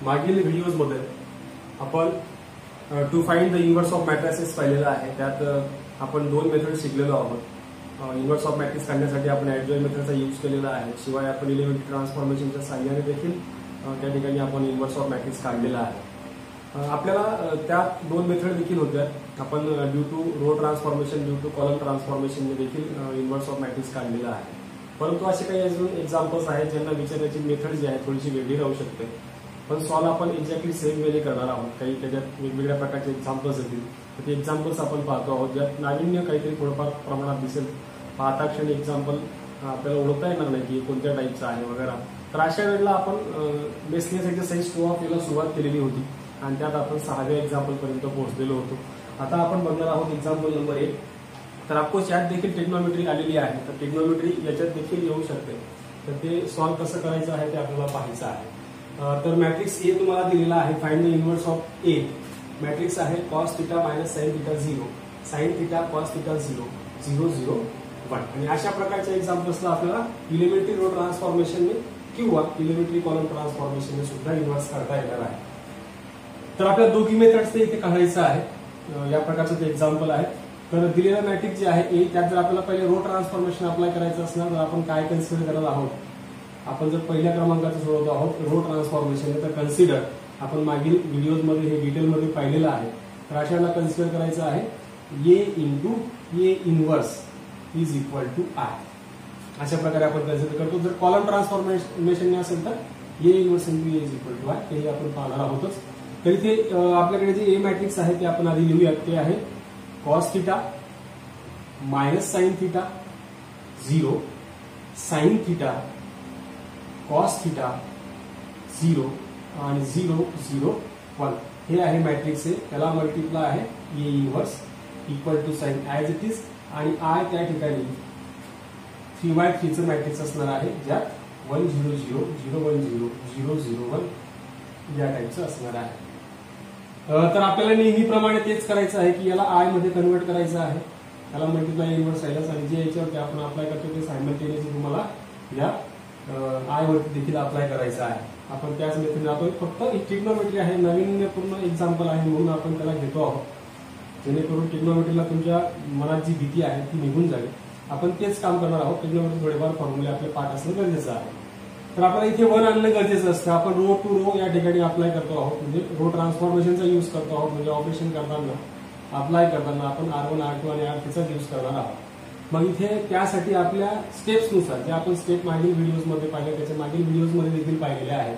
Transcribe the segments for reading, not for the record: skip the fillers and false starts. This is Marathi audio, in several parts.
मागील व्हिडिओजमध्ये आपण to find the inverse of matrices पाहिलेला आहे। त्यात आपण दोन मेथड शिकलेलो आहोत। इन्व्हर्स ऑफ मॅट्रिक्स काढण्यासाठी आपण ऍडजॉइन मेथडचा यूज केलेला आहे। शिवाय आपण इलेमेंटरी ट्रान्सफॉर्मेशनच्या सहाय्याने देखील त्या ठिकाणी आपण इन्व्हर्स ऑफ मॅट्रिक्स काढलेला आहे। आपल्याला त्या दोन मेथड देखील होत्या। आपण due to row transformation, due to column transformation देखील इन्व्हर्स ऑफ मॅट्रिक्स काढलेला आहे। परंतु असे काही अजून एक्झाम्पल्स आहेत ज्यांना विचारण्याची मेथड जी आहे थोडीशी वेगळी राहू शकते, पण सॉल्व आपण एक्झॅक्टली सेम वेने करणार आहोत। काही त्याच्यात वेगवेगळ्या प्रकारचे एक्झाम्पल्स येतील, तर ते एक्झाम्पल्स आपण पाहतो आहोत ज्यात नाविन्य काहीतरी थोडंफार प्रमाणात दिसेल। पाहता क्षणी एक्झाम्पल आपल्याला ओळखता येणार नाही की कोणत्या टाईपचा आहे वगैरे। तर अशा वेळेला आपण बेसलेस एक्सरसाइज 2 ऑफ याला सुरुवात केलेली होती आणि त्यात आपण 6व्या एक्झाम्पल पर्यंत पोहोचलेलो होतो। आता आपण बघणार आहोत एक्झाम्पल नंबर 1। तर ऑफकोर्स यात देखील टेक्नॉमेट्री आलेली आहे, तर टेक्नॉमेट्री याच्यात देखील येऊ शकते। तर ते सॉल्व कसं करायचं आहे ते आपल्याला पाहायचं आहे। तर मॅट्रिक्स ए तुम्हाला दिलेला आहे, find the inverse of A. Matrix आहे cos θ - sin θ 0, sin θ cos θ 0, 0 0 1। आणि अशा प्रकारच्या एक्झाम्पल्सला आपल्याला इलेमेंटरी रो ट्रान्सफॉर्मेशनने किंवा इलेमेंटरी कॉलम ट्रान्सफॉर्मेशनने सुद्धा इन्व्हर्स करता येणार आहे। तर आपल्याला दोघी मेथड्स ते इथे काढायचं आहे। या प्रकारचं ते एक्झाम्पल आहे। तर दिलेला मॅट्रिक्स जे आहे ए, त्यात जर आपल्याला पहिले रो ट्रान्सफॉर्मेशन अप्लाय करायचं असणार तर आपण काय कन्सिडर करत आहोत? आपण जर पहिल्या क्रमांकाचं सोडवतो आहोत रो ट्रान्सफॉर्मेशन, तर कन्सिडर आपण मागील व्हिडिओजमध्ये हे डिटेलमध्ये पाहिलेलं आहे। तर अशाला कन्सिडर करायचं आहे A into A inverse is equal to I. अशा प्रकारे आपण कन्सिडर करतो। जर कॉलम ट्रान्सफॉर्मेशन असेल तर A inverse into A is equal to I, हे आपण पाहणार आहोतच। तर इथे आपल्याकडे जे ए मॅट्रिक्स आहे ते आपण आधी लिहूयात। ते आहे cos θ - sin θ 0, sin θ cos θ 0 आणि 0 0 1। हे आहे मॅट्रिक्स ए, त्याला मल्टिप्लाय आहे A inverse equal to sine as it is, आणि आय त्या ठिकाणी 3x3 चं मॅट्रिक्स असणार आहे, ज्यात 1 0 0 0 1 0 0 0 1 या टाईपचं असणार आहे। तर आपल्याला नेहमीप्रमाणे तेच करायचं आहे की याला आय मध्ये कन्वर्ट करायचं आहे, त्याला मल्टिप्लाय इनव्हर्स राहिलाच, आणि जे याच्यावरती आपण अप्लाय करतो ते सायमल्टेनियसली तुम्हाला या आय वरती देखील अप्लाय करायचं आहे। आपण त्याच मेथड जातोय, फक्त ही ट्रिग्नोमेट्री आहे, नाविन्यपूर्ण एक्झाम्पल आहे म्हणून आपण त्याला घेतो आहोत, जेणेकरून ट्रिग्नोमेट्रीला तुमच्या मनात जी भीती आहे ती निघून जाईल। आपण तेच काम करणार आहोत। ट्रिग्नोमेट्री थोडेफार फॉर्म्युले आपले पाठ असणं गरजेचं आहे। तर आपल्याला इथे 1 आणणं गरजेचं असतं। आपण रो टू रो या ठिकाणी अप्लाय करतो आहोत, म्हणजे रो ट्रान्सफॉर्मेशनचा यूज करतो आहोत, म्हणजे ऑपरेशन करताना अप्लाय करताना आपण R1 R2 आणि R3 चा यूज करणार आहोत। मग इथे त्यासाठी आपल्या स्टेप्सनुसार, जे आपण स्टेप मागील व्हिडिओजमध्ये पाहिले त्याच्या मागील व्हिडिओजमध्ये देखील पाहिलेले आहेत,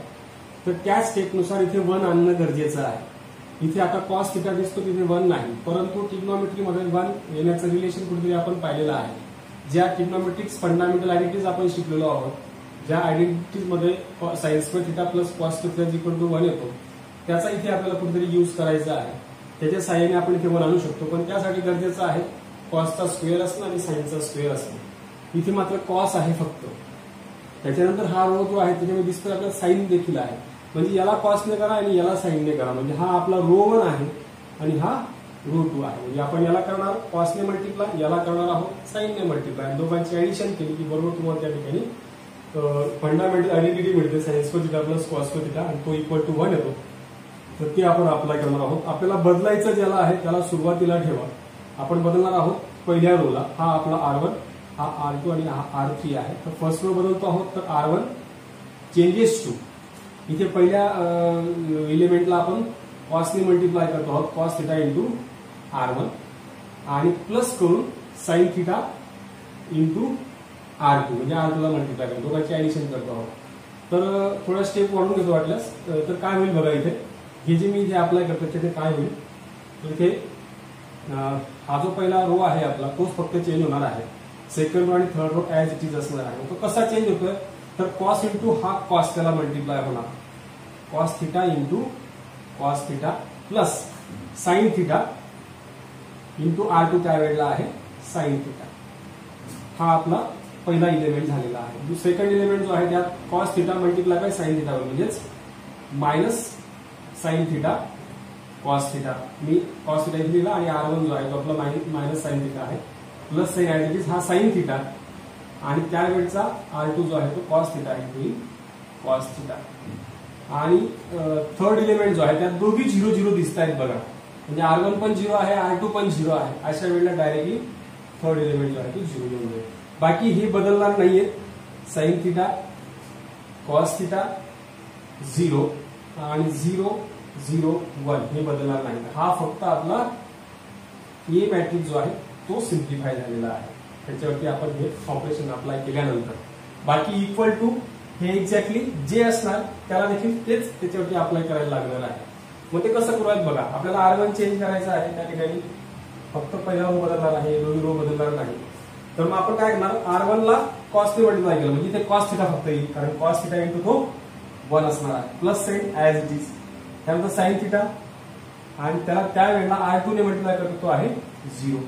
तर त्या स्टेपनुसार इथे 1 आणणं गरजेचं आहे। इथे आता cos θ दिसतो, तिथे 1 नाही, परंतु ट्रिग्नोमेट्रीमध्ये 1 येण्याचं रिलेशन कुठेतरी आपण पाहिलेलं आहे। ज्या ट्रिग्नोमेट्रिक्स फंडामेंटल आयडेंटिटीज आपण शिकलेलो आहोत, ज्या आयडेंटिटीज मध्ये sin square θ plus cos θ equal to 1 येतो, त्याचा इथे आपल्याला कुठेतरी यूज करायचा आहे। त्याच्या साहाय्याने आपण इथे 1 आणू शकतो, पण त्यासाठी गरजेचं आहे कॉसचा स्क्वेअर असणं आणि साईनचा स्क्वेअर असणं। इथे मात्र कॉस आहे फक्त, त्याच्यानंतर हा रो जो आहे त्याच्यामध्ये दिसतोय आपल्याला साईन देखील आहे, म्हणजे याला कॉसने करा आणि याला साईनने करा, म्हणजे हा आपला रो 1 आहे आणि हा रो 2 आहे। म्हणजे आपण याला करणार कॉसने मल्टिप्लाय, याला करणार आहोत साईनने मल्टिप्लाय, दोघांची ऍडिशन केली की बरोबर तुम्हाला त्या ठिकाणी फंडामेंटल आयडेंटिटी मिळते sin square θ plus cos square θ, आणि तो इक्वल टू 1 येतो। तर ते आपण अप्लाय करणार आहोत। आपल्याला बदलायचं ज्याला आहे त्याला सुरुवातीला ठेवा। आपण बदलणार आहोत पहिल्या रोला, हा आपला R1, हा R2 आणि हा R3 आहे। तर फर्स्ट रो बदलतो आहोत, तर R1 चेंजेस टू, इथे पहिल्या एलिमेंटला आपण कॉसने मल्टिप्लाय करतो आहोत, cos θ इंटू R1 आणि प्लस करून sin θ इंटू R2, म्हणजे R2 ला मल्टिप्लाय करतो, दोघांची ऍडिशन करतो आहोत। तर थोडा स्टेप वाढून घेतो वाटल्यास, तर काय होईल बघा, इथे हे जे मी इथे अप्लाय करतो तिथे काय होईल, इथे हा जो पहिला रो आहे आपला तोच फक्त चेंज होणार आहे, सेकंड रो आणि third row as it is असणार आहे। तो कसा चेंज होतोय, तर कॉस इंटू हा कॉस त्याला मल्टिप्लाय होणार, cos θ into cos θ plus sin θ into R2 त्यावेळेला आहे sin θ। हा आपला पहिला इलेमेंट झालेला आहे। सेकंड इलेमेंट जो आहे त्यात cos θ मल्टिप्लाय बाय sin θ होईल, म्हणजेच मायनस sin θ cos θ, मी cos θ इथे लिहिला, आणि R1 जो आहे तो आपला मायनस sin θ आहे, plus sin as it is हा sin θ, आणि त्यावेळेचा R2 जो आहे तो cos θ इंटू cos θ। आणि थर्ड इलिमेंट जो आहे त्यात दोघी 0 0 दिसत आहेत बघा. म्हणजे R1 पण 0 आहे, R2 पण 0 आहे. अशा वेळेला डायरेक्टली थर्ड इलिमेंट जो आहे तो 0 येऊन जाईल. बाकी हे बदलणार नाहीये. साइन थिटा, कॉस थिटा 0 आणि 0 0 1 हे बदलणार नाही. हा फक्त आपला ए मॅट्रिक्स जो आहे तो सिम्प्लिफाय झालेला आहे. त्याच्यावरती आपण हे ऑपरेशन अप्लाय केल्यानंतर बाकी इक्वल टू हे एक्झॅक्टली जे असणार त्याला देखील तेच त्याच्यावरती अप्लाय करायला लागणार आहे. मग ते कसं करूयात बघा. आपल्याला R1 चेंज करायचं आहे. त्या ठिकाणी फक्त पहिला रो बदलणार आहे, दोन्ही रो बदलणार नाही. तर मग आपण काय करणार, R1 ला कॉस ने मल्टिप्लाय केलं म्हणजे ते कॉस थिटा फक्त येईल, कारण कॉस थिटा इंटू तो 1 असणार आहे. Plus sign as it is. त्यानंतर साइन थिटा आणि त्याला त्यावेळेला R2 ने मल्टिप्लाय करतो तो आहे 0.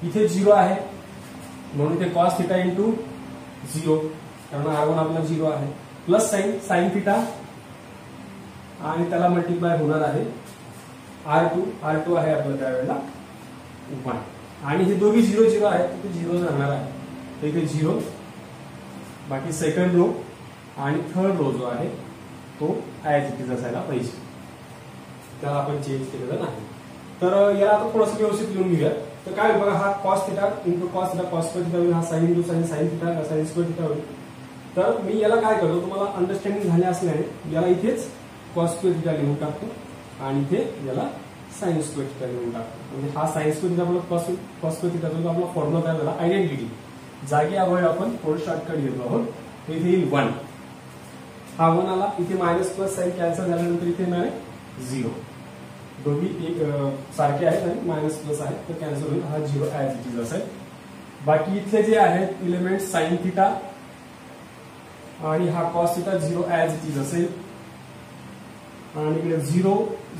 इथे 0 आहे म्हणून ते कॉस थिटा इंटू 0, कारण R1 आपला 0 आहे. प्लस साइन थिटा आणि त्याला मल्टिप्लाय होणार आहे R2 आहे आपलं त्यावेळेला 1. आणि हे दोघी 0 0 आहेत, ते 0 राहणार आहे. तर इथे 0, बाकी सेकंड रो आणि थर्ड रो जो आहे तो ऍज इट इज असायला पाहिजे. त्याला आपण चेंज केलेलं नाही. तर याला आता थोडंसं व्यवस्थित लिहून घेऊया. तर काय बघा, हा cos theta into cos theta, cos square theta होईल. हा sine into sine, sine theta sine square theta होईल. तर मी याला काय करतो, तुम्हाला अंडरस्टँडिंग झाले असल्याने याला इथेच कॉस स्क्वेअर थिटा लिहून टाकतो आणि इथे याला साइन स्क्वेअर थिटा लिहून टाकतो. म्हणजे हा साइन स्क्वेअर थिटा आपला कॉस स्क्वेअर थिटा जो आपला फॉर्म्युला तयार झाला आयडेंटिटी. जागी अवय आपण थोडं शॉर्टकट घेतो आहोत. इथे येईल 1. हा 1 आला. इथे मायनस प्लस साइन कॅन्सल झाल्यानंतर इथे मिळाले 0. दोघी एक सारखे आहेत आणि मायनस प्लस आहेत, तर कॅन्सल होईल. हा 0 ऍज इट इज असेल. बाकी इथले जे आहेत इलिमेंट साइन थिटा आणि हा cos theta 0 as it is असेल. आणि इकडे 0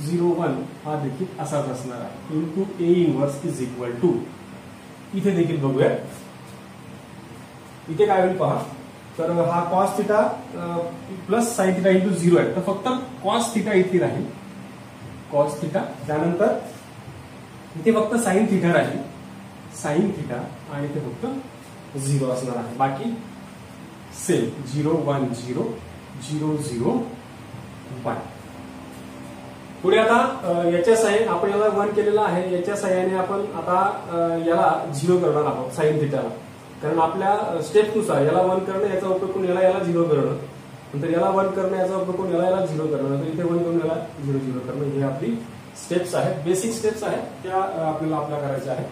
0 1 हा देखील असाच असणार आहे. Into A inverse is equal to. इथे देखील बघूया. इथे काय होईल पहा. तर हा cos theta plus sine theta into 0 आहे, तर फक्त कॉस थिटा इथे राहील. कॉस थिटा, त्यानंतर इथे फक्त साइन थिटा राहील. साइन थिटा आणि इथे फक्त 0 असणार आहे. बाकी सेम 0 1 0 0 0 1. पुढे आता याच्या साह्याने आपण याला 1 केलेला आहे. याच्या साह्याने आपण आता याला 0 करणार आहोत साइन थिटाला. कारण आपल्या स्टेपनुसार याला 1 करणं, याचा उपयोग करून याला 0 करणं, नंतर याला 1 करणं, याचा उपयोग करून याला 0 करणं, नंतर इथे 1 करून याला 0 0 करणं. हे आपली स्टेप्स आहेत, बेसिक स्टेप्स आहेत, त्या आपल्याला अप्लाय करायच्या आहेत.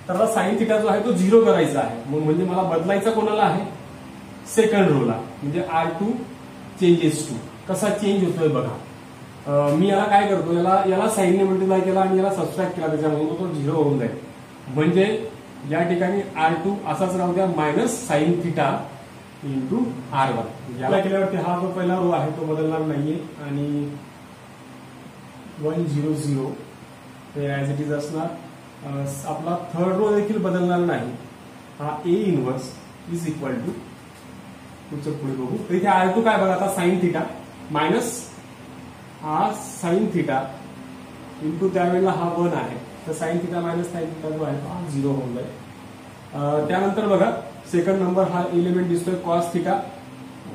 तर आता साइन थिटा जो आहे तो 0 करायचा आहे. म्हणजे मला बदलायचा कोणाला आहे, सेकंड रोला. म्हणजे R2 चेंजेस टू. कसा चेंज होतोय बघा. मी याला काय करतो, याला साइनने मल्टिप्लाय केला आणि याला सबस्ट्रॅक्ट केला, त्याच्यामुळे तो 0 होऊन जाईल. म्हणजे या ठिकाणी R2 असाच राहू द्या, minus sine theta into R1. याला केल्यावरती हा जो पहिला रो आहे तो बदलणार नाहीये आणि 1 0 0 हे ऍज इट इज असणार. आपला थर्ड रो देखील बदलणार नाही. हा A inverse is equal to, पुढचं पुढे बघू. तर इथे R2 काय बघा आता, साइन थिटा मायनस हा साइन थिटा इंटू त्यावेळेला हा 1 आहे, तर sine theta minus sine theta जो आहे तो हा 0 होऊन जाईल. त्यानंतर बघा सेकंड नंबर हा एलिमेंट दिसतोय cos theta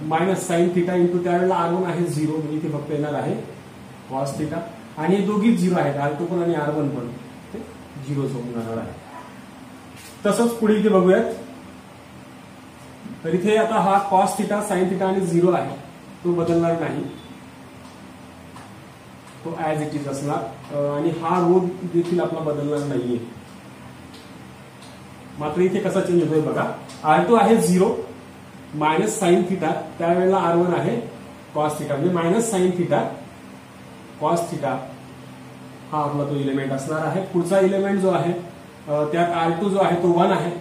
minus sine theta into त्यावेळेला R1 आहे 0, म्हणजे इथे फक्त येणार आहे कॉस थिटा. आणि हे दोघीच 0 आहेत, R2 पण आणि R1 पण, ते 0 होऊन जाणार आहे. तसंच पुढे इथे बघूयात. तर इथे आता हा कॉस थिटा साइन थिटा आणि 0 आहे, तो बदलणार नाही, तो ऍज इट इज असणार. आणि हा रो देखील आपला बदलणार नाहीये. मात्र इथे कसा चेंज होतोय बघा. R2 आहे 0 मायनस साइन थिटा, त्यावेळेला R1 आहे कॉस थिटा, म्हणजे minus sine theta cos theta हा आपला तो इलिमेंट असणार आहे. पुढचा इलिमेंट जो आहे त्यात R2 जो आहे तो 1 आहे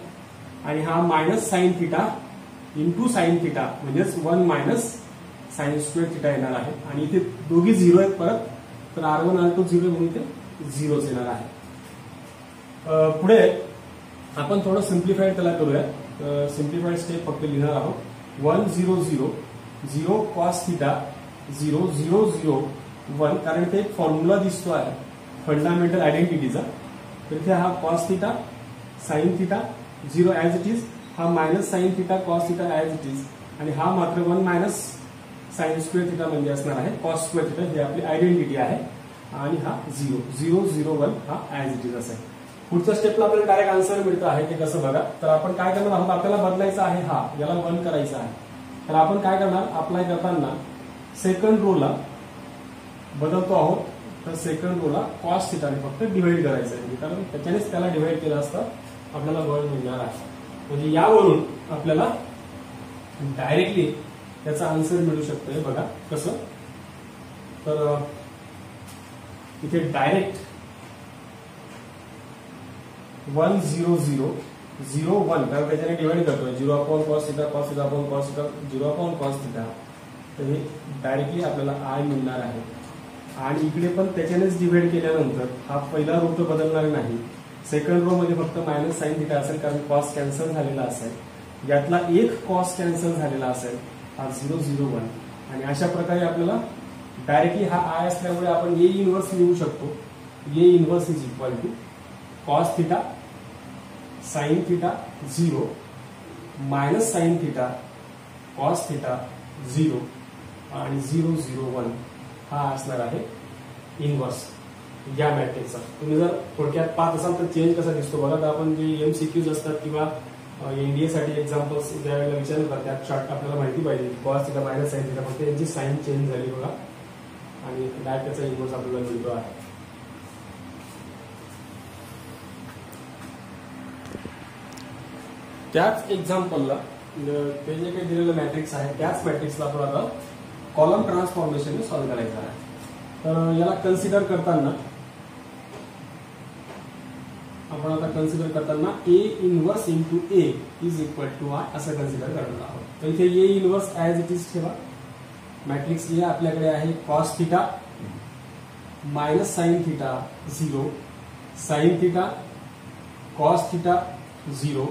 आणि हा minus sine theta into sine theta, म्हणजेच 1 मायनस साइन स्क्वेअर थिटा येणार आहे. आणि इथे दोघी 0 आहेत परत, तर R1 R2 0 म्हणून इथे 0 येणार आहे. पुढे आपण थोडं सिम्प्लिफाईड त्याला करूया. सिम्प्लिफाईड स्टेप फक्त लिहिणार आहोत. 1 0 0 0 कॉस थिटा 0 0 0 1, कारण इथे एक फॉर्म्युला दिसतो आहे फंडामेंटल आयडेंटिटीचा. तर इथे हा cos theta sine theta 0 as it is, हा minus sine theta cos theta as it is, आणि हा मात्र 1 मायनस साइन स्क्वेअर थिटा म्हणजे असणार आहे कॉस स्क्वेअर थिटा, ही आपली आयडेंटिटी आहे. आणि हा 0 0 0 1 हा ऍज इट इज असेल. पुढच्या स्टेपला आपल्याला डायरेक्ट आन्सर मिळतं आहे ते कसं बघा. तर आपण काय करणार आहोत, आपल्याला बदलायचा आहे हा, याला 1 करायचा आहे. तर आपण काय करणार, अप्लाय करताना सेकंड रोला बदलतो आहोत. तर सेकंड रोला कॉस थिटाने फक्त डिवाइड करायचं आहे, कारण त्याच्यानेच त्याला डिवाइड केलं असतं आपल्याला 1 मिळणार आहे. म्हणजे यावरून आपल्याला डायरेक्टली त्याचा आन्सर मिळू शकतोय. बघा कसं, तर इथे डायरेक्ट 1 0 0 0 1 कारण त्याच्याने डिवाइड करतोय 0 upon cos theta cos theta upon cos theta 0 upon cos theta. तर हे डायरेक्टली आपल्याला आय मिळणार आहे. आणि इकडे पण त्याच्यानेच डिवाइड केल्यानंतर हा पहिला रो तर बदलणार नाही, सेकंड रो मध्ये फक्त मायनस साइन थिटा असेल कारण कॉस कॅन्सल झालेला असेल. यातला एक कॉस कॅन्सल झालेला असेल, हा 0 0 1. आणि अशा प्रकारे आपल्याला डायरेक्टली हा आय असल्यामुळे आपण ए इनवर्स लिहू शकतो. A inverse is equal to cos theta sine theta 0 minus sine theta cos theta 0 आणि 0 0 1 हा असणार आहे इनवर्स या मॅट्रिक्सचा. तुम्ही जर थोडक्यात पाहत असाल तर चेंज कसा दिसतो बघा. तर आपण जे एमसीक्यूज असतात किंवा एनडीए साठी एक्झाम्पल्स ज्या वेळेला विचारतात त्यात शॉर्ट आपल्याला माहिती पाहिजे cos theta minus sine theta, फक्त यांची साइन चेंज झाली बघा आणि डायरेक्ट त्याचा इनवर्स आपल्याला मिळतो आहे. त्याच एक्झाम्पलला ते जे काही दिलेलं मॅट्रिक्स आहे त्याच मॅट्रिक्सला आपण आता कॉलम ट्रान्सफॉर्मेशन सॉल्व्ह करायचं आहे. तर याला कन्सिडर करताना आपण आता कन्सिडर करताना A inverse into A is equal to I असं कन्सिडर करणार आहोत. तर इथे A inverse as it is ठेवा. मॅट्रिक्स ए आपल्याकडे आहे cos theta minus sine theta 0 sine theta cos theta 0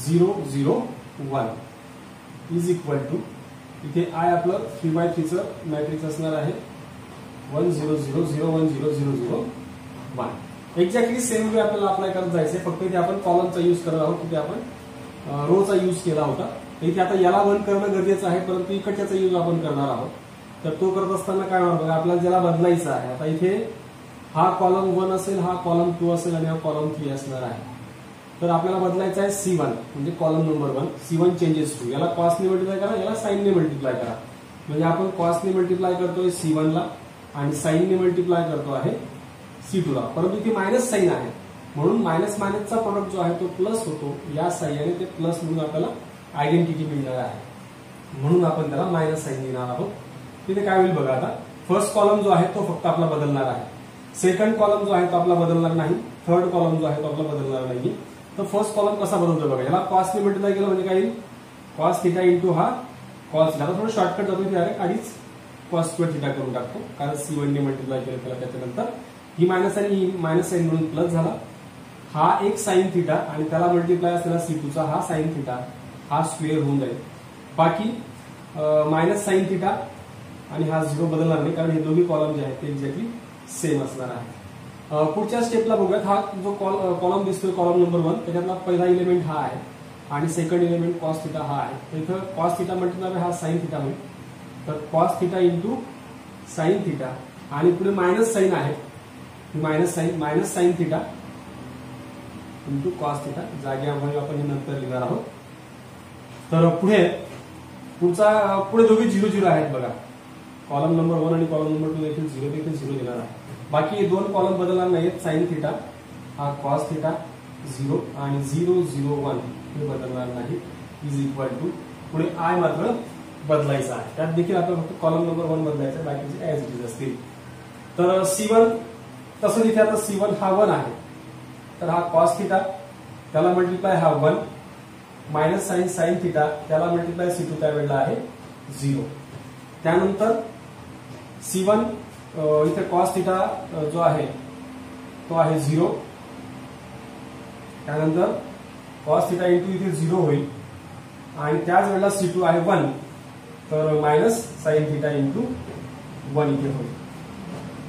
0 0 1 is equal to इथे आय आपलं 3x3 मॅट्रिक्स असणार आहे 1 0 0 0 1 0 0 0 1. एक्झॅक्टली सेम वे आपल्याला अप्लाय करत जायचंय, फक्त इथे आपण कॉलमचा यूज करत आहोत, तिथे आपण रोचा यूज केला होता. इथे आता याला 1 करणं गरजेचं आहे, परंतु इकडच्याचा यूज आपण करणार आहोत. तर तो करत असताना काय होणार बघा, आपल्याला ज्याला बदलायचा आहे आता इथे हा कॉलम 1 असेल, हा कॉलम 2 असेल आणि हा कॉलम 3 असणार आहे. तर आपल्याला बदलायचा आहे C1 म्हणजे column number 1 C1 changes to. याला कॉसने मल्टिप्लाय करा, याला साइनने मल्टिप्लाय करा. म्हणजे आपण कॉसने मल्टिप्लाय करतोय C1 ला आणि साइनने मल्टिप्लाय करतो आहे C2 ला. परंतु इथे मायनस साइन आहे म्हणून मायनस मायनसचा प्रोडक्ट जो आहे तो प्लस होतो. या साह्याने ते प्लस म्हणून आपल्याला आयडेंटिटी मिळणार आहे, म्हणून आपण त्याला मायनस साइन देणार आहोत. तिथे काय होईल बघा, आता फर्स्ट कॉलम जो आहे तो फक्त आपला बदलणार आहे, सेकंड कॉलम जो आहे तो आपला बदलणार नाही, थर्ड कॉलम जो आहे तो आपला बदलणार नाही. तर फर्स्ट कॉलम कसा बदलतो बघा, याला कॉसने मल्टिप्लाय केलं म्हणजे काय येईल कॉस थिटा इंटू हा कॉस थिटा. थोडं शॉर्टकट जातो डायरेक्ट आधीच कॉस स्क्वेअर थिटा करून टाकतो, कारण C1 ने मल्टिप्लाय केलं त्याला. त्याच्यानंतर ही मायनस आणि ही मायनस साइन म्हणून प्लस झाला. हा एक साइन थिटा आणि त्याला मल्टिप्लाय असलेला C2 चा हा साइन थिटा हा स्क्वेअर होऊन जाईल. बाकी मायनस साइन थिटा आणि हा 0 बदलणार नाही, कारण हे दोन्ही कॉलम जे आहेत ते एक्झॅक्टली सेम असणार आहे. पुढच्या स्टेपला बघूयात. हा जो कॉलम दिसतोय कॉलम नंबर 1 त्याच्यातला पहिला एलिमेंट हा आहे आणि सेकंड एलिमेंट कॉस थिटा हा आहे. तर इथं कॉस थिटा मल्टिप्लाय हा साइन थिटा होईल. तर cos theta into sine theta आणि पुढे मायनस साइन आहे, minus sine theta into cos theta. जागेवर आपण हे नंतर लिहिणार आहोत. तर पुढे दोघे 0 0 आहेत बघा. कॉलम नंबर 1 आणि कॉलम नंबर 2 देखील 0 देणार आहे. बाकी हे दोन कॉलम बदलणार नाहीत. साइन थिटा हा कॉस थिटा 0 आणि 0 0 1 हे बदलणार नाही इज इक्वल टू पुढे आय मात्र बदलायचा आहे. त्यात देखील आपल्याला फक्त कॉलम नंबर 1 बदलायचा, बाकीचे ऍज इट इज असतील. तर C1 तसं इथे आता C1 हा 1 आहे, तर हा कॉस थिटा त्याला मल्टिप्लाय हा 1 मायनस साइन थिटा त्याला मल्टिप्लाय C2 त्यावेळेला आहे 0. त्यानंतर C1 इथे कॉस थिटा जो आहे तो आहे 0. त्यानंतर कॉस थिटा इंटू इथे 0 होईल आणि त्याच वेळेला C2 आहे 1, तर मायनस साइन थिटा इंटू 1 इथे होईल.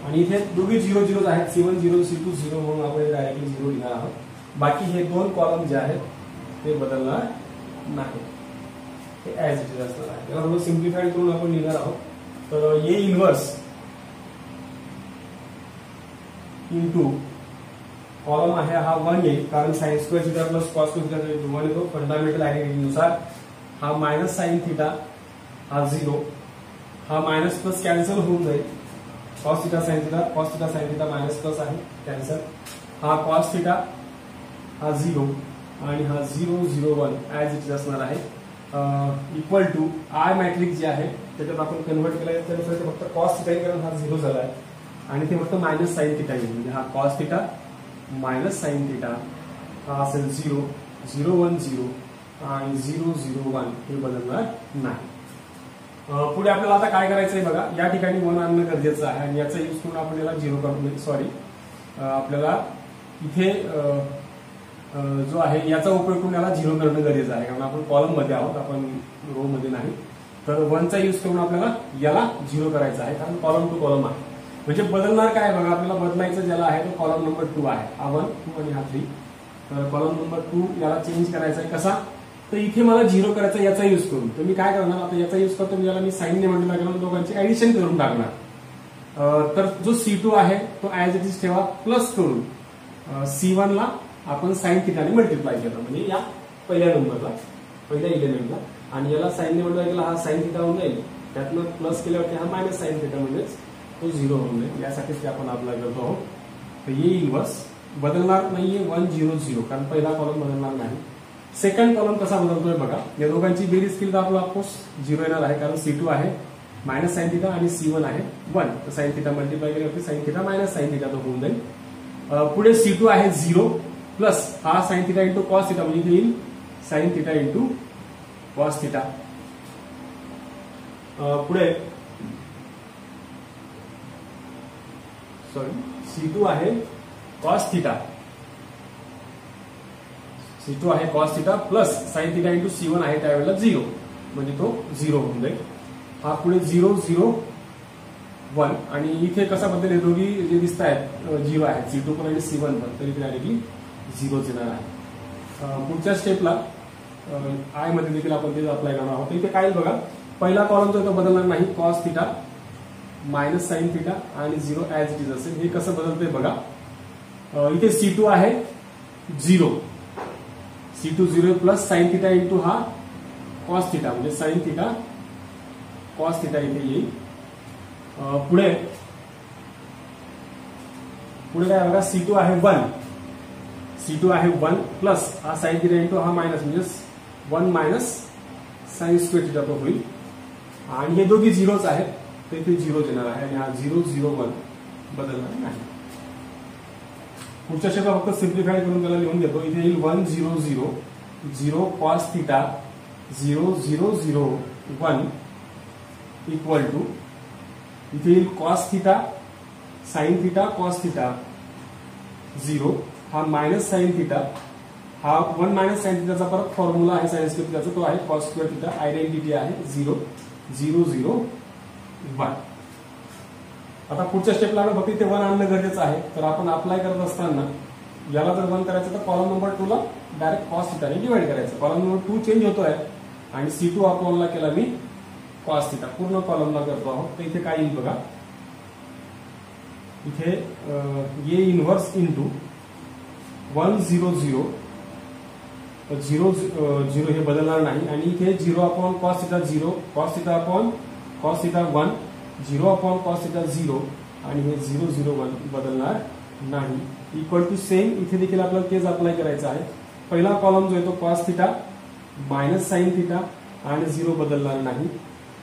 आणि इथे दोघे 0 0 आहेत, C1 0 C2 0 म्हणून आपण डायरेक्टली 0 लिहिणार आहोत. बाकी हे दोन कॉलम जे आहेत ते बदलणार नाही. हे ऍज इट इज असणार आहे. त्याला थोडं सिम्प्लिफाईड करून आपण लिहिणार आहोत. तर ए इनव्हर्स इंटू कॉलम आहे हा 1 येईल, कारण sine square theta plus cos square theta 1 येतो. फंडामेंटल आयडेंटिटीनुसार हा मायनस साइन थिटा हा 0, हा मायनस प्लस कॅन्सल होऊन जाईल. Cos theta sine theta minus plus आहे कॅन्सल. हा कॉस थिटा हा 0 आणि हा 0 0 1 ऍज इट इज असणार आहे. इक्वल टू आय मॅट्रिक्स जे आहे त्याच्यात आपण कन्व्हर्ट केलं आहे, त्यानुसार ते फक्त कॉस थिटा येईल कारण हा 0 झाला आहे, आणि ते फक्त मायनस साइन थिटा येईल. म्हणजे हा cos theta minus sine theta हा असेल 0 0 1 0 आणि 0 0 1 हे बदलणार नाही. पुढे आपल्याला आता काय करायचं आहे बघा. या ठिकाणी 1 आणणं गरजेचं आहे आणि याचा यूज करून आपण याला 0 करून सॉरी आपल्याला इथे जो आहे याचा उपयोग करून याला 0 करणं गरजेचं आहे, कारण आपण कॉलम मध्ये आहोत, आपण रो मध्ये नाही. तर 1चा यूज करून आपल्याला याला 0 करायचा आहे, कारण कॉलम टू कॉलम आहे. म्हणजे बदलणार काय बघा, आपल्याला बदलायचं ज्याला आहे तो कॉलम नंबर 2 आहे. हा 1 2 आणि हा 3. तर कॉलम नंबर 2 याला चेंज करायचा आहे. कसा, तर इथे मला 0 करायचा याचा यूज करून. तर मी काय करणार आता, याचा यूज करतो याला मी साईनने म्हटलं लागणार, दोघांची ऍडिशन करून टाकणार. तर जो C2 आहे तो ऍज इट इज ठेवा, प्लस करून C1 ला आपण साइन थिटाने मल्टिप्लाय केलं, म्हणजे या पहिल्या नंबरला पहिल्या इलेमेंटला, आणि याला साईनने म्हटलं गेलं हा साइन थिटा होऊन जाईल. त्यातनं प्लस केल्यावरती हा मायनस साइन थिटा म्हणजेच तो 0 होऊन जाईल. यासाठीच ते आपण अप्लाय करतो आहोत. तर ये इनव्हर्स बदलणार नाहीये 1 0 0, कारण पहिला कॉलम बदलणार नाही. सेकंड कॉलम कसा बदलतोय बघा. या दोघांची बेरीज केली तर आपला ऑफकोर्स 0 येणार आहे, कारण C2 आहे मायनस साइन थिटा आणि C1 आहे 1. तर साइन थिटा मल्टिप्लाय केल्यावरती sign theta minus sine theta तो होऊन जाईल. पुढे C2 आहे 0 प्लस हा sine theta into cos theta, म्हणजे इथे येईल sign theta into cos theta. पुढे सॉरी C2 आहे कॉस थिटा, C2 आहे cos theta plus sine theta into C1 आहे त्यावेळेला 0, म्हणजे तो 0 होऊन जाईल. हा पुढे 0 0 1, आणि इथे कसा बदल, दोघी जे दिसत आहेत 0 आहे, C2 पण आणि C1 पण, तरी इथे डायरेक्टली 0 येणार आहे. पुढच्या स्टेपला आय मध्ये देखील आपण ते अप्लाय करणार आहोत. इथे काय बघा, पहिला कॉलम जो तो बदलणार नाही, cos theta minus sine theta आणि 0 ऍज इट इज असेल. हे कसं बदलतंय बघा. इथे C2 आहे 0, C2 0 plus sine theta into हा कॉस थिटा, म्हणजे साइन थिटा कॉस थिटा इथे येईल. पुढे काय बघा, C2 आहे 1, C2 आहे 1 प्लस हा साइन थिटा इंटू हा मायनस, म्हणजे 1 मायनस साइन स्क्वेअर थिटा तो होईल. आणि हे दोघी 0च आहेत, तर इथे 0 येणार आहे, आणि हा 0 0 1 बदलणार नाही. पुढच्या शेपला फक्त सिम्प्लिफाय करून त्याला लिहून देतो. इथे येईल 1 0 0 0 कॉस थिटा 0 0 0 1 इक्वल टू, इथे येईल cos theta sine theta cos theta 0, हा मायनस साइन थिटा, हा 1 मायनस साइन थिटाचा परत फॉर्म्युला आहे साइन स्क्वेअर थिटाचा, तो आहे कॉस स्क्वेअर थिटा. आयडेंटिटी आहे 0 0 0 1. आता पुढच्या स्टेपला फक्त इथे 1 आणणं गरजेचं आहे. तर आपण अप्लाय करत असताना याला जर 1 करायचं तर कॉलम नंबर 2 ला डायरेक्ट कॉस थिटाने डिवाइड करायचं. कॉलम नंबर 2 चेंज होतोय आणि C2 अपॉनला केला मी कॉस थिटा, पूर्ण कॉलमला करतो आहोत. तर इथे काय येईल बघा, इथे ये इनव्हर्स इंटू 1 0 0 0 0 हे बदलणार नाही, आणि इथे 0 upon cos theta 0 cos theta upon cos theta 1 0 upon cos theta 0, आणि हे 0 0 1 बदलणार नाही. इक्वल टू सेम इथे देखील आपल्याला तेच अप्लाय करायचं आहे. पहिला कॉलम जो आहे तो cos theta minus sine theta आणि 0 बदलणार नाही.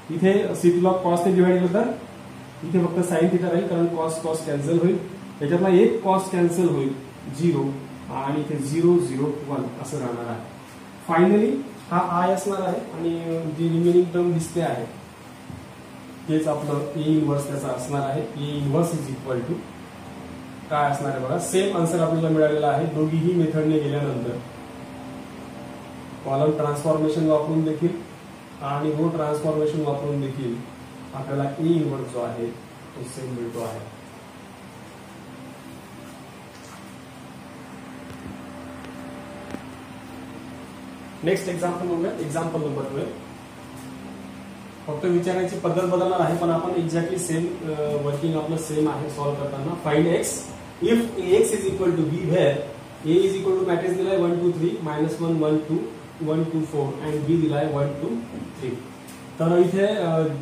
इथे C2 ला कॉस ने डिवाइड केलं तर इथे फक्त साइन थिटा राहील, कारण कॉस कॉस कॅन्सल होईल. याच्यातला एक कॉस कॅन्सल होईल 0, आणि इथे 0 0 1 असं राहणार आहे. फायनली हा आय असणार आहे, आणि जी रिमेनिंग टर्म दिसते आहे तेच आपलं ए इनव्हर्स त्याचा असणार आहे. A inverse is equal to काय असणार आहे बघा, सेम आन्सर आपल्याला मिळालेला आहे दोघीही मेथडने गेल्यानंतर. कॉलम ट्रान्सफॉर्मेशन वापरून देखील आणि रो ट्रान्सफॉर्मेशन वापरून देखील आपल्याला ए इनव्हर्स जो आहे तो सेम मिळतो आहे. नेक्स्ट एक्झाम्पल बघूया. Example number 12. फक्त विचारायची पद्धत बदलणार आहे, पण आपण एक्झॅक्टली सेम वर्किंग आपलं सेम आहे सॉल्व्ह करताना. Find X if X is equal to B where A is equal to matrix दिलाय 1 2 3 -1 1 2 1 2 4 अँड बी दिलाय 1 2 3. तर इथे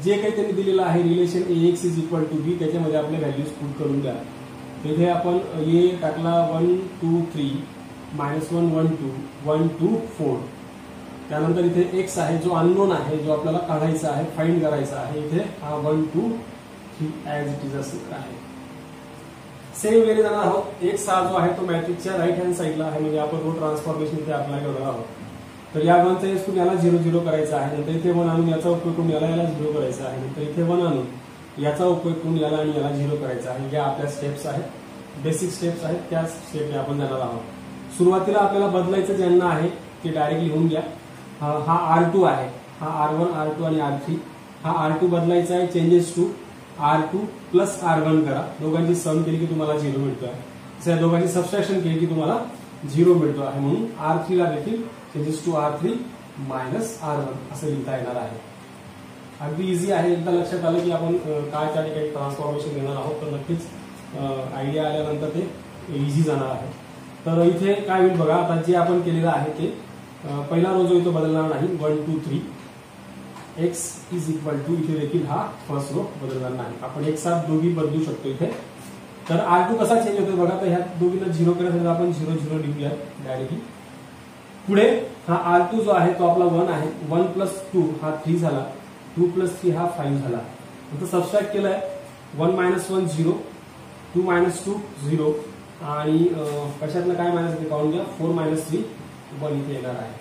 जे काही त्यांनी दिलेलं आहे relation A x is equal to B त्याच्यामध्ये आपले व्हॅल्यूज पुट करून द्या. इथे आपण ए टाकला 1 2 3 -1 1 2 1 2 4. त्यानंतर इथे एक्स आहे जो अननोन आहे, जो आपल्याला काढायचा आहे, फाइंड करायचा आहे. इथे हा 1 2 3 ऍज इट इज असं आहे. सेम वेने जाणार आहोत. एक्स हा जो आहे तो मॅट्रिक्सच्या राईट हँड साईडला आहे, म्हणजे आपण रो ट्रान्सफॉर्मेशन इथे अप्लाय करणार आहोत. तर या 1चा यूज करून याला 0 0 करायचा आहे. नंतर इथे 1 आणून याचा उपयोग करून याला 0 करायचा आहे. नंतर इथे 1 आणून याचा उपयोग करून याला आणि याला 0 करायचा आहे. या आपल्या स्टेप्स आहेत, बेसिक स्टेप्स आहेत, त्या स्टेपने आपण जाणार आहोत. सुरुवातीला आपल्याला बदलायचं ज्यांना आहे ते डायरेक्ट लिहून घ्या. हा R2 आहे, हा R1 R2 आणि R3. हा R2 बदलायचा आहे, changes to R2 plus R1 करा. दोघांची सम केली की तुम्हाला 0 मिळतो आहे. दोघांची सबस्ट्रॅक्शन केली की तुम्हाला 0 मिळतो आहे. म्हणून R3 ला देखील changes to R3 minus R1 असं लिहिता येणार आहे. अगदी इझी आहे. एकदा लक्षात आलं की आपण काय त्या ठिकाणी ट्रान्सफॉर्मेशन घेणार आहोत तर नक्कीच आयडिया आल्यानंतर ते इझी जाणार आहे. तर इथे काय होईल बघा. आता जे आपण केलेलं आहे ते पहिला रो जो तो बदलणार नाही. 1 2 3 एक्स इज इक्वल टू इथे देखील हा फर्स्ट रो बदलणार नाही. आपण एक साथ दोघी बदलू शकतो इथे. तर R2 कसा चेंज होतो बघा. तर ह्या दोघींना 0 करण्यासाठी आपण 0 0 लिहूया डायरेक्टली. पुढे हा R2 जो आहे तो आपला 1 आहे. 1 प्लस 2 हा 3 झाला. 2 प्लस 3 हा 5 झाला. नंतर सबस्ट्रॅक्ट केलाय. 1 - 1 0 2 - 2 0 आणि कशातलं काय मायनस ते पाहून घ्या. 4 - 3 1 इथे येणार आहे.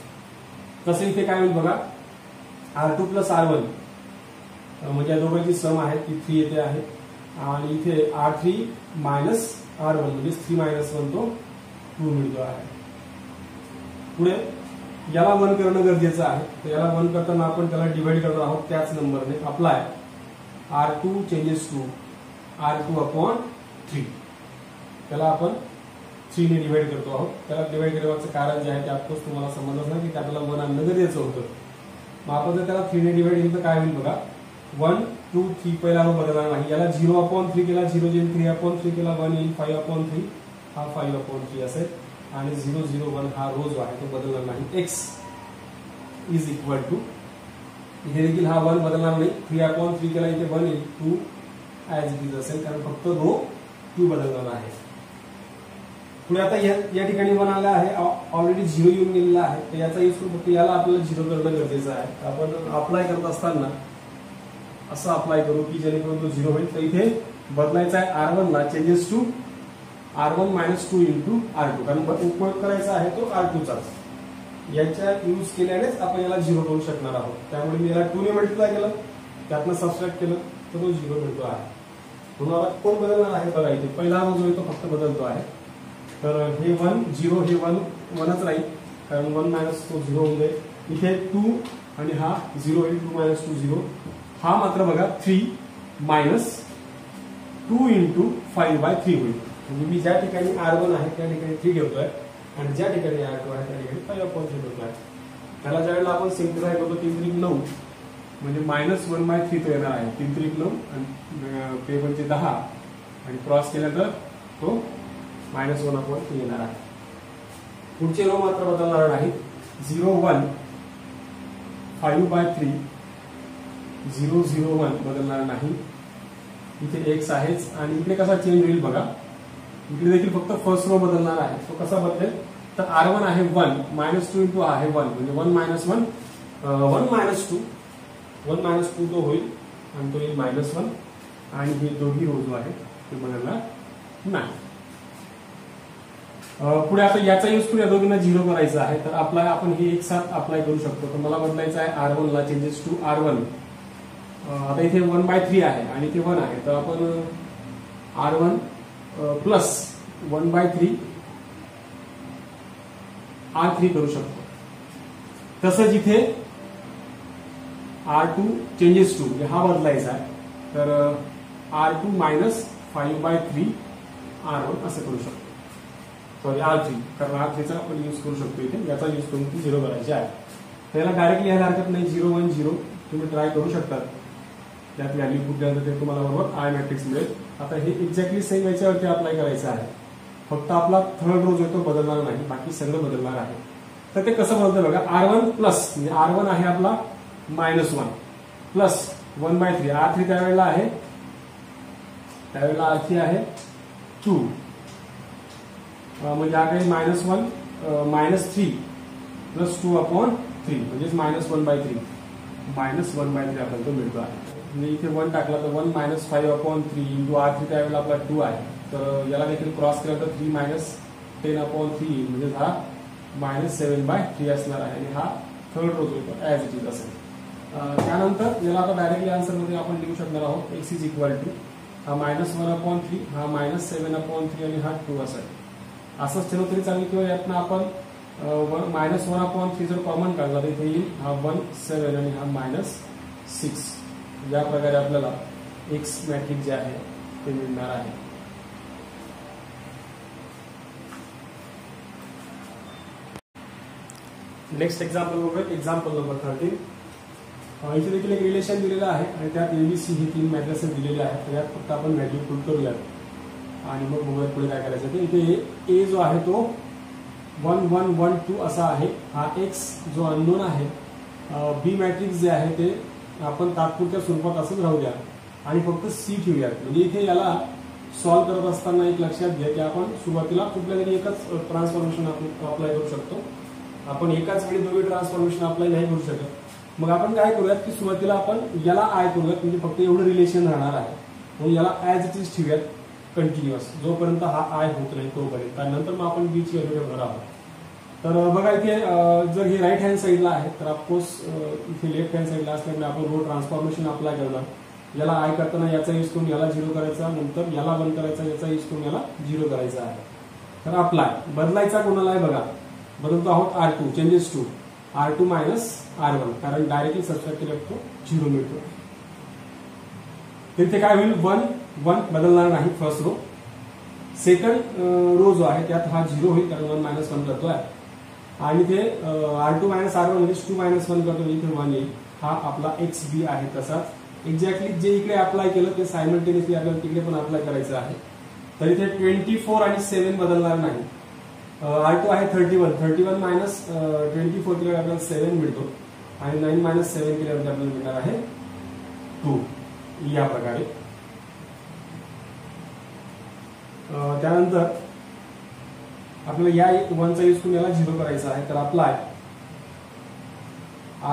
तसं इथे काय होईल बघा. R2 प्लस R1 म्हणजे या दोघांची सम आहे ती 3 येते आहे. आणि इथे R3 मायनस R1 म्हणजे 3 - 1 तो 2 मिळतो आहे. पुढे याला 1 करणं गरजेचं आहे. तर याला 1 करताना आपण त्याला डिवाइड करणार आहोत त्याच नंबरने. Apply R2 changes to R2 upon 3. त्याला आपण 3 ने डिवाइड करतो आहोत. त्याला डिवाइड करण्याचं कारण जे आहे ते ऑफकोर्स तुम्हाला समजलं ना की आपल्याला 1 आणणं गरजेचं होतं. मग आपण जर त्याला 3 ने डिवाइड केलं तर काय होईल बघा. 1 2 3 पहिला रो बदलणार नाही. याला 0/3 केला 0 जेन 3/3 केला 1 येईल 5/3 हा 5/3 असेल. आणि 0 0 1 हा रो जो आहे तो बदलणार नाही. एक्स इज इक्वल टू इथे देखील हा 1 बदलणार नाही. 3/3 केला इथे 1 येईल 2 ऍज इट इज असेल कारण फक्त रो 2 बदलणार आहे. पुढे आता या ठिकाणी 1 आला आहे. ऑलरेडी 0 येऊन गेलेला आहे. तर याचा यूज करून फक्त याला आपल्याला 0 करणं गरजेचं आहे. आपण अप्लाय करत असताना असं अप्लाय करू की जेणेकरून तो 0 होईल. तर इथे बदलायचा आहे R1 ला changes to R1 - 2 into R2 कारण उपयोग करायचा आहे तो R2 चाच. याच्या यूज केल्यानेच आपण याला 0 करू शकणार आहोत. त्यामुळे मी याला 2 ने मल्टिप्लाय केलं त्यातनं सबस्ट्रॅक्ट केलं तर तो 0 मिळतो आहे. म्हणून आता कोण बदलणार आहे बघा. इथे पहिला रो जो आहे तो फक्त बदलतो आहे. तर हे 1 0 हे 1च राहील कारण 1 - तो 0 होऊन जाईल. इथे 2 आणि हा 0 होईल 2 - 2 0. हा मात्र बघा 3 - 2 इंटू 5/3 होईल. म्हणजे मी ज्या ठिकाणी R1 आहे त्या ठिकाणी 3 ठेवतोय आणि ज्या ठिकाणी R2 आहे त्या ठिकाणी 5/3 ठेवतोय. त्याला ज्यावेळेला आपण सिम्प्लिफाय करतो 3 3 9 म्हणजे -1/3 तो येणार आहे. 3 3 9 आणि ते म्हणजे 10 आणि क्रॉस केल्यानंतर तो -1/3 येणार आहे. पुढचे रो मात्र बदलणार नाही. 0 1 5/3 0 0 1 बदलणार नाही. इथे एक्स आहेच आणि इकडे कसा चेंज होईल बघा. इकडे देखील फक्त फर्स्ट रो बदलणार आहे. तो कसा बदलेल तर R1 आहे 1 -2 इंटू आहे 1 म्हणजे 1 - 1 1 - 2 1 - 2 तो होईल आणि तो येईल -1 आणि हे दोन्ही रो जो आहे ते बदलणार नाही. पुढे आता याचा यूज करून या दोघींना 0 करायचा आहे. तर अप्लाय आपण हे एक साथ अप्लाय करू शकतो. तर मला बदलायचं आहे R1 ला चेंजेस टू R1. आता इथे 1/3 आहे आणि इथे 1 आहे. तर आपण R1 प्लस 1/3 R3 करू शकतो. तसंच इथे R2 चेंजेस टू हा बदलायचा आहे. तर R2 मायनस 5/3 R1 असं करू शकतो. सॉरी R3 कारण R3चा आपण यूज करू शकतो इथे. याचा यूज करून ती 0 करायची आहे. त्याला डायरेक्टली लिहायला हरकत नाही. 0 1 0 तुम्ही ट्राय करू शकता. त्यात व्हॅल्यू कुठल्यानंतर ते तुम्हाला बरोबर आय मॅट्रिक्स मिळेल. आता हे एक्झॅक्टली सेम याच्यावरती अप्लाय करायचं आहे. फक्त आपला थर्ड रो जो तो बदलणार नाही, बाकी सगळं बदलणार आहे. तर ते कसं बदलतं बघा. R1 प्लस म्हणजे R1 आहे आपला -1 प्लस 1/3. R3 त्यावेळेला आहे R3 आहे 2 म्हणजे हा काही -1 -3 प्लस 2/3 म्हणजेच -1/3 आपल्याला तो मिळतो आहे. म्हणजे इथे 1 टाकला तर 1 -5/3 इंटू R3 त्यावेळेला आपला 2 आहे. तर याला देखील क्रॉस केला तर 3 -10/3 म्हणजे हा -7/3 असणार आहे. आणि हा थर्ड रो जो ऍज इट इज असेल. त्यानंतर याला आता डायरेक्टली आन्सर मध्ये आपण लिहू शकणार आहोत. x इज इक्वल टू हा -1/3 हा -7/3 आणि हा 2 असेल. असंच ठेवलं तरी चालेल किंवा यातनं आपण -1/3 जर कॉमन काढला तर इथे येईल हा 1 7 आणि हा -6. या प्रकारे आपल्याला एक्स मॅट्रिक्स जे आहे ते मिळणार आहे. नेक्स्ट एक्झाम्पल बघूया. Example number 13. इथे देखील एक रिलेशन दिलेलं आहे आणि त्यात ABC हे 3 मॅट्रिसेस दिलेले आहेत. त्यात फक्त आपण व्हॅल्यू पुट करूयात आणि मग बघूयात पुढे काय करायचं. ते इथे A जो आहे तो 1 1 1 2 असा आहे. हा X जो अननोन आहे. B मॅट्रिक्स जे आहे ते आपण तात्पुरत्या स्वरूपात असंच राहू द्या आणि फक्त C ठेवूयात. म्हणजे इथे याला सॉल्व्ह करत असताना एक लक्षात घ्या की आपण सुरुवातीला कुठल्या तरी एकच ट्रान्सफॉर्मेशन आपण अप्लाय करू शकतो. आपण एकाच वेळी दोन्ही ट्रान्सफॉर्मेशन अप्लाय नाही करू शकत. मग आपण काय करूयात की सुरुवातीला आपण याला आय करूयात म्हणजे फक्त एवढं रिलेशन राहणार आहे. म्हणून याला ऍज इट इज ठेवूयात कंटिन्युअस जोपर्यंत हा आय होत नाही तोपर्यंत. त्यानंतर मग आपण बी ची व्हॅल्यू ठेवणार आहोत. तर बघा इथे जर हे राईट हँड साईडला आहे तर ऑफकोर्स इथे लेफ्ट हँड साईडला असल्यामुळे आपण रो ट्रान्सफॉर्मेशन अप्लाय करणार. याला आय करताना याचा यूज करून याला 0 करायचा, नंतर याला 1 करायचा, याचा यूज करून याला 0 करायचा आहे. तर अप्लाय बदलायचा कोणाला आहे बघा. बदलतो आहोत R2 changes to R2 -R1 कारण डायरेक्टली सबस्ट्रॅक्ट केलं तो 0 मिळतो. तिथे काय होईल 1 1 बदलणार नाही फर्स्ट रो. सेकंड रो जो आहे त्यात हा 0 होईल कारण 1 -1 करतो आहे. आणि ते R2 -R1 म्हणजे 2 -1 करतो इथे 1 येईल. हा आपला XB आहे. तसाच एक्झॅक्टली जे इकडे अप्लाय केलं ते सायमल्टेनियसली आपल्याला तिकडे पण अप्लाय करायचं आहे. तर इथे 24 आणि 7 बदलणार नाही. R2 आहे 31 -24 केल्यावर आपल्याला 7 मिळतो आणि 9 - 7 केल्यावर आपल्याला मिळणार आहे 2. या प्रकारे त्यानंतर आपल्याला या 1 चा यूज करून याला 0 करायचा आहे. तर अप्लाय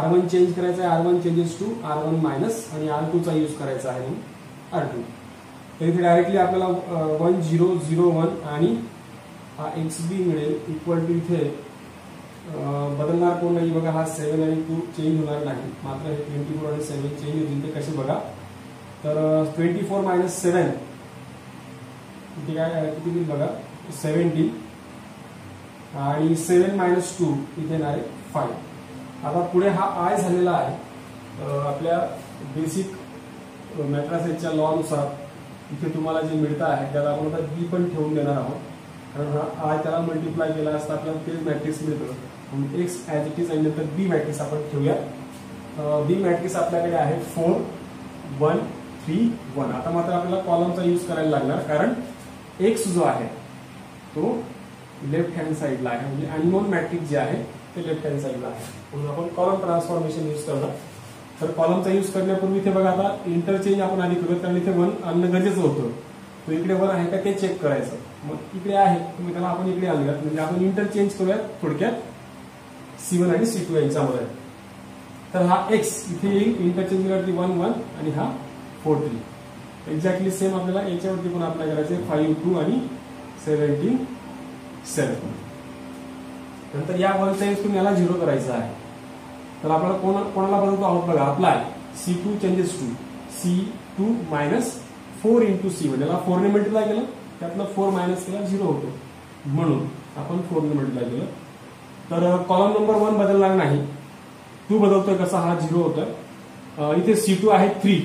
R1 चेंज करायचा आहे. R1 changes to R1 minus आणि R2 चा यूज करायचा आहे म्हणून R2. तर इथे डायरेक्टली आपल्याला 1 0 0 1 आणि हा XB मिळेल इक्वल टू इथे बदलणार कोण नाही बघा. हा 7 आणि 2 चेंज होणार नाही. मात्र हे 24 आणि 7 चेंज होतील. ते कसे बघा. तर 24 - 7 इथे काय किती येईल बघा 17 आणि 7 - 2 इथे येणार आहे 5. आता पुढे हा आय झालेला आहे. आपल्या बेसिक मॅट्रिसेसच्या लॉ नुसार इथे तुम्हाला जे मिळतं आहे त्याला आपण आता बी पण ठेवून देणार आहोत. कारण हा आय त्याला मल्टिप्लाय केला असता आपल्याला तेच मॅट्रिक्स मिळतं. म्हणून एक्स ऍज इट इज आणि नंतर बी मॅट्रिक्स आपण ठेवूया. बी मॅट्रिक्स आपल्याकडे आहे 4 1 3 1. आता मात्र आपल्याला कॉलमचा यूज करायला लागणार कारण एक्स जो आहे तो लेफ्ट हँड साईडला आहे. म्हणजे अननोन मॅट्रिक्स जे आहे ते लेफ्ट हँड साईडला आहे. म्हणून आपण कॉलम ट्रान्सफॉर्मेशन यूज करणार. तर कॉलमचा यूज करण्यापूर्वी इथे बघा आता इंटरचेंज आपण आधी करूयात कारण इथे 1 आणणं गरजेचं होतं. तो इकडे 1 आहे का ते चेक करायचं. मग इकडे आहे तुम्ही त्याला आपण इकडे आणूयात म्हणजे आपण इंटरचेंज करूयात थोडक्यात C1 आणि C2 यांच्यामध्ये. तर हा एक्स इथे येईल इंटरचेंज केल्यावरती 1 1 आणि हा 4 3. एक्झॅक्टली सेम आपल्याला याच्यावरती पण अप्लाय करायचं 5 2 आणि 17 7. नंतर या 1 चा यूज करून याला 0 करायचं आहे. तर आपल्याला कोणाला बदलतो आहोत बघा. Apply C2 changes to C2 -4 into C1. याला 4 ने मल्टिप्लाय केलं त्यातलं 4 मायनस केला 0 होतो म्हणून आपण 4 ने मल्टिप्लाय केलं. तर कॉलम नंबर 1 बदलणार नाही. 2 बदलतोय कसा हा 0 होतोय. इथे C2 आहे 3.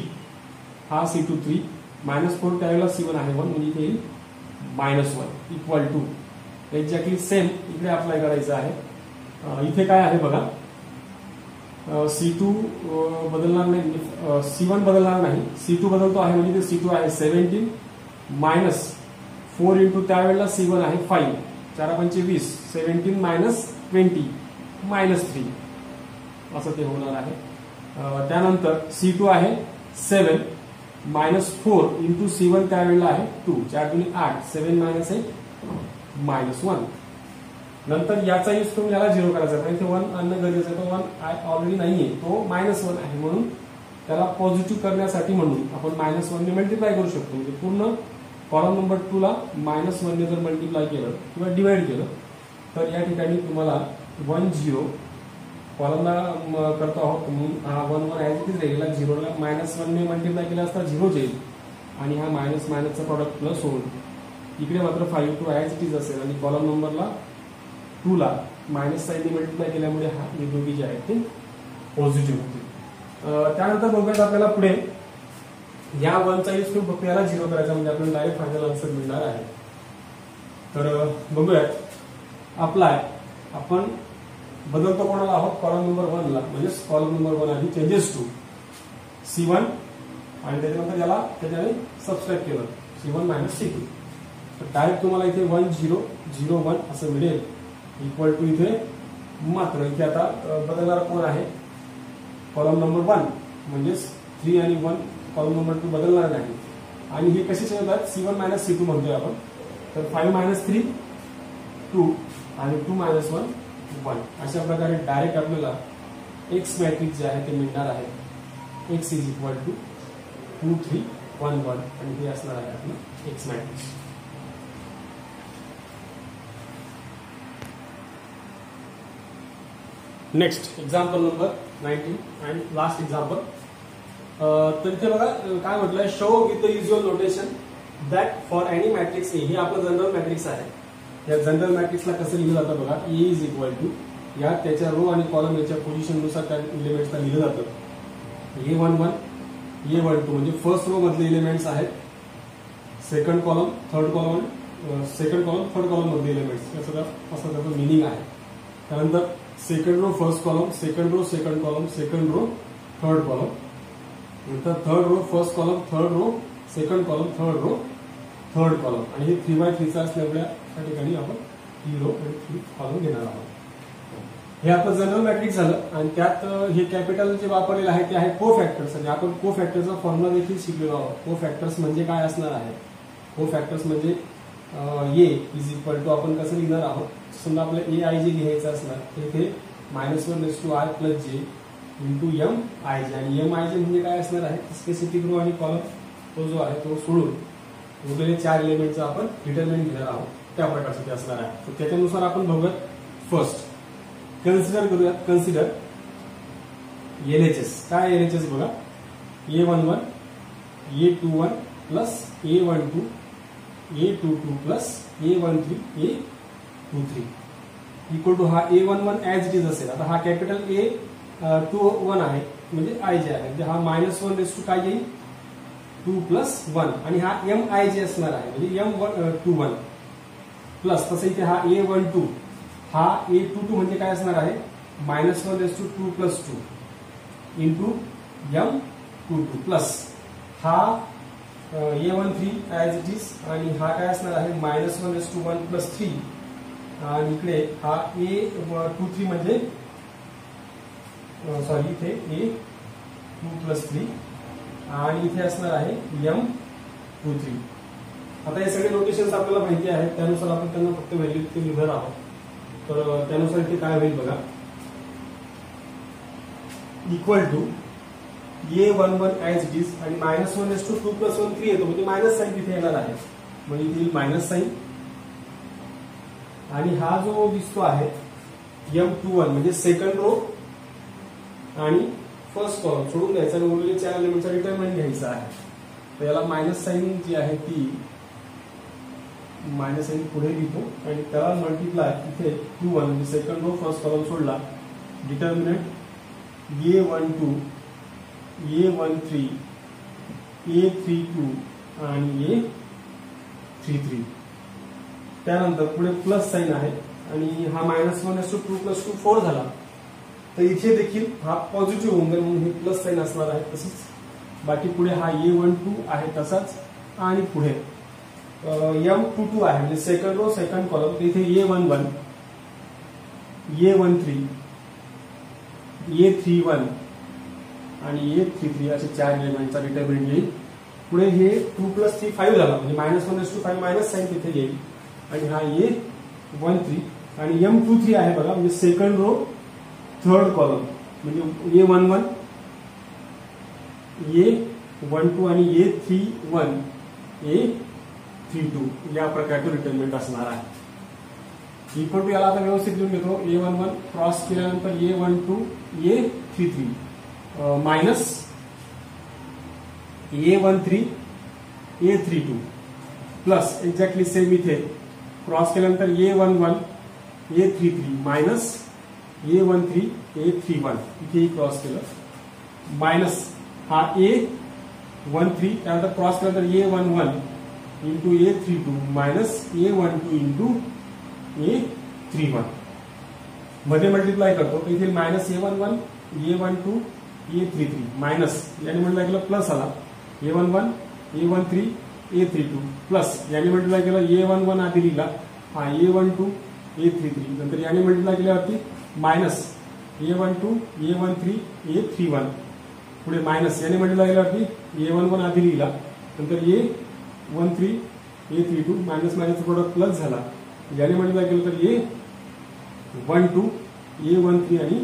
हा C2 3 -4 त्यावेळेला C1 आहे 1 म्हणजे इथे येईल -1 इक्वल टू एक्झॅक्टली सेम इकडे अप्लाय करायचं आहे. इथे काय आहे बघा C2 बदलणार नाही, C1 बदलणार नाही, C2 बदलतो आहे म्हणजे ते C2 आहे 17 मायनस 4 इंटू त्यावेळेला C1 आहे 5, 4×5 = 20, 17 मायनस 20 मायनस 3 असं ते होणार आहे. त्यानंतर C2 आहे 7 मायनस 4 इंटू C1 त्यावेळेला आहे 2, 4×2 = 8, 7 मायनस 8 मायनस 1. नंतर याचा यूज करून याला 0 करायचा आहे, इथे 1 आणणं गरजेचं आहे. तो 1 ऑलरेडी नाहीये, तो -1 आहे, म्हणून त्याला पॉझिटिव्ह करण्यासाठी म्हणून आपण -1 ने मल्टिप्लाय करू शकतो. म्हणजे पूर्ण कॉलम नंबर 2 ला -1 ने जर मल्टिप्लाय केलं किंवा डिवाइड केलं तर या ठिकाणी तुम्हाला 1 0 कॉलमला करतो आहोत म्हणून हा 1 1 ऍज इट इज राहिलेला, 0 ला -1 ने मल्टिप्लाय केला असता 0 येईल आणि हा मायनस मायनसचा प्रॉडक्ट प्लस होईल. इकडे मात्र 5 2 ऍज इट इज असेल आणि कॉलम नंबरला 2 ला मायनस साईनने मल्टिप्लाय केल्यामुळे हा हे दोघी जे आहेत ते पॉझिटिव्ह होतील. त्यानंतर बघूयात आपल्याला पुढे या 1 चा यूज करून फक्त याला 0 करायचा म्हणजे आपल्याला डायरेक्ट फायनल आन्सर मिळणार आहे. तर बघूयात अप्लाय. आपण बदलतो कोणाला आहोत, कॉलम नंबर 1 ला, म्हणजे कॉलम नंबर 1 आधी चेंजेस टू C1 आणि त्याच्यानंतर याला त्याच्याने सबस्ट्रॅक्ट केलं C1 मायनस C2. तर डायरेक्ट तुम्हाला इथे 1 0 0 1 असं मिळेल इक्वल टू इथे मात्र इथे आता बदलणारा कोण आहे, कॉलम नंबर 1 म्हणजेच 3 आणि 1, कॉलम नंबर 2 बदलणार नाही. आणि हे कसे होतात, C1 मायनस C2 म्हणतोय आपण. तर 5 मायनस 3 2 आणि 2 मायनस 1 1 अशा प्रकारे डायरेक्ट आपल्याला एक्स मॅट्रिक्स जे आहे ते मिळणार आहे. एक्स इज इक्वल टू 2 3 1 1 आणि हे असणार आहे आपलं x matrix. Next example number 19 and last example. तर इथे बघा काय म्हटलंय, show with the usual notation that for any matrix A. हे आपलं जनरल मॅट्रिक्स आहे. या जनरल मॅट्रिक्सला कसं लिहिलं जातं बघा, ए इज इक्वल टू या त्याच्या रो आणि कॉलम याच्या पोझिशननुसार त्या एलिमेंट्सला लिहिलं जातं. A11 A12 म्हणजे फर्स्ट रो मधले एलिमेंट्स आहेत, second column third column third column मधले एलिमेंट्स असं त्याचं मिनिंग आहे. त्यानंतर second row first column, second row second column, second row third column, नंतर third row first column, third row second column, third row third column. आणि हे 3x3 असल्यामुळे त्या ठिकाणी आपण 3 रो आणि 3 कॉलम घेणार आहोत. हे आपलं जनरल मॅट्रिक्स झालं आणि त्यात हे कॅपिटल जे वापरलेलं आहे ते आहे कोफॅक्टर्स. आणि आपण कोफॅक्टरचा फॉर्म्युला देखील शिकलेलो आहोत. कोफॅक्टर्स म्हणजे काय असणार आहे, कोफॅक्टर्स म्हणजे ए इज इक्वल टू आपण कसं लिहिणार आहोत, समजा आपल्याला ए आय जे लिहायचं असणार तर इथे -1 + i + j into M I J. आणि एम आय जे म्हणजे काय असणार आहे, स्पेसिफिक रो आणि कॉलम तो जो आहे तो सोडून उरलेले 4 एलिमेंटचा आपण डिटर्मिनंट घेणार आहोत, त्या प्रकारचं ते असणार आहे. तर त्याच्यानुसार आपण बघूयात. फर्स्ट कन्सिडर करूयात, कन्सिडर LHS. काय LHS बघा, A11 A21 plus A12 A22 plus A13 A23 equal to हा A11 ऍज इट इज असेल. आता हा कॅपिटल A21 आहे म्हणजे आय जे आहे, हा -1 काय येईल 2 + 1 आणि हा MI जे असणार आहे म्हणजे M21 प्लस तसं इथे हा A12 हा A22 म्हणजे काय असणार आहे -1 + 2 + 2 इंटू M22 प्लस हा A13 ऍज इट इज आणि हा काय असणार आहे -1 + 1 + 3 आणि इकडे हा A23 म्हणजे सॉरी इथे A2 + 3 आणि इथे असणार आहे M23. आता हे सगळे नोटेशन्स आपल्याला माहिती आहेत, त्यानुसार आपण त्यांना फक्त व्हॅल्यू इथे लिहिणार आहोत. तर त्यानुसार इथे काय होईल बघा, equal to A11 as it is आणि -1 + 2 + 1 3 येतो म्हणजे मायनस साईन तिथे येणार आहे म्हणजे इथे येईल मायनस साईन. आणि हा जो दिसतो आहे M21 म्हणजे सेकंड रो आणि फर्स्ट कॉलम सोडून द्यायचा आणि उरलेले 4 एलिमेंटचा डिटर्मिनंट घ्यायचा आहे. तर याला मायनस साईन जी आहे ती मायनस साईन पुढे लिहितो आणि त्याला मल्टिप्लाय इथे 21 म्हणजे सेकंड रो फर्स्ट कॉलम सोडला, डिटर्मिनंट A12 A13 A32 आणि A33. त्यानंतर पुढे प्लस साईन आहे आणि हा -1 + 2 + 2 4 झाला तर इथे देखील हा पॉझिटिव्ह होऊन जाईल म्हणून हे प्लस साईन असणार आहे. तसंच बाकी पुढे हा A12 आहे तसाच, आणि पुढे M22 आहे म्हणजे सेकंड रो सेकंड कॉलम. तर इथे A11, A13, A31 आणि A33 असे 4 एलिमेंटचा डिटर्मिनंट येईल. पुढे हे 2 + 3 5 झाला म्हणजे -1:5 मायनस साईन तिथे येईल. आणि हा A13 आणि M23 आहे बघा म्हणजे सेकंड रो थर्ड कॉलम म्हणजे A11, A12 आणि A31, A32 या प्रकारचं डिटर्मिनंट असणार आहे. इक्वल टू याला आता व्यवस्थित लिहून घेतो. A11 क्रॉस केल्यानंतर A12, A33 minus A13, A32 plus exactly same इथे क्रॉस केल्यानंतर A11, A33 minus A13, A31 इथेही क्रॉस केलं मायनस हा A13 त्यानंतर क्रॉस केल्यानंतर A11 into A32 minus A12 into A31 मध्ये मल्टिप्लाय करतो तर इथे minus A11, A12, A33 minus याने मल्टिप्लाय केलं प्लस आला A11, A13, A32 प्लस याने मल्टिप्लाय केलं A11 आधी लिहिला हा A12, A33 नंतर याने मल्टिप्लाय केल्यावरती मायनस A12, A13, A31 पुढे मायनस याने मल्टिप्लाय केल्यावरती A11 आधी लिहिला नंतर A13, A32 minus minus product plus झाला. याने मल्टिप्लाय केलं तर A12, A13 आणि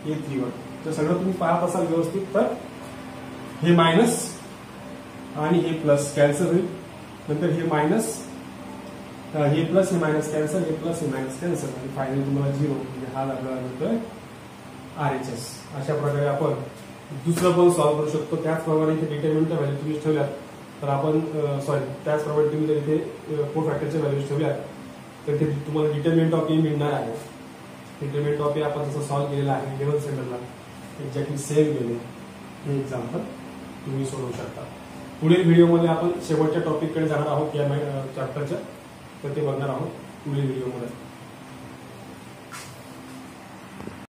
A31 तर सगळं तुम्ही पाहत असाल व्यवस्थित. तर हे मायनस आणि हे प्लस कॅन्सल होईल. नंतर हे मायनस हे प्लस हे मायनस कॅन्सल, हे प्लस हे मायनस कॅन्सल आणि फायनली तुम्हाला 0 म्हणजे हा आपल्याला मिळतोय RHS. अशा प्रकारे आपण दुसरं पण सॉल्व्ह करू शकतो. त्याचप्रमाणे इथे डिटर्मिनंटच्या व्हॅल्यू तुम्ही ठेवल्यात तर आपण त्याचप्रमाणे तुम्ही जर इथे 4 फॅक्टरच्या व्हॅल्यूज ठेवल्यात तर ते तुम्हाला डिटर्मिनंट ऑफ ए मिळणार आहे. डिटर्मिनंट ऑफ ए आपण जसं सॉल्व्ह केलेलं आहे लेवल सेंटरला एक्झॅक्टली सेम गेले हे एक्झाम्पल तुम्ही सोडवू शकता. पुढील व्हिडिओमध्ये आपण शेवटच्या टॉपिककडे जाणार आहोत या चॅप्टरच्या तर ते बघणार आहोत पुढील व्हिडिओमध्ये.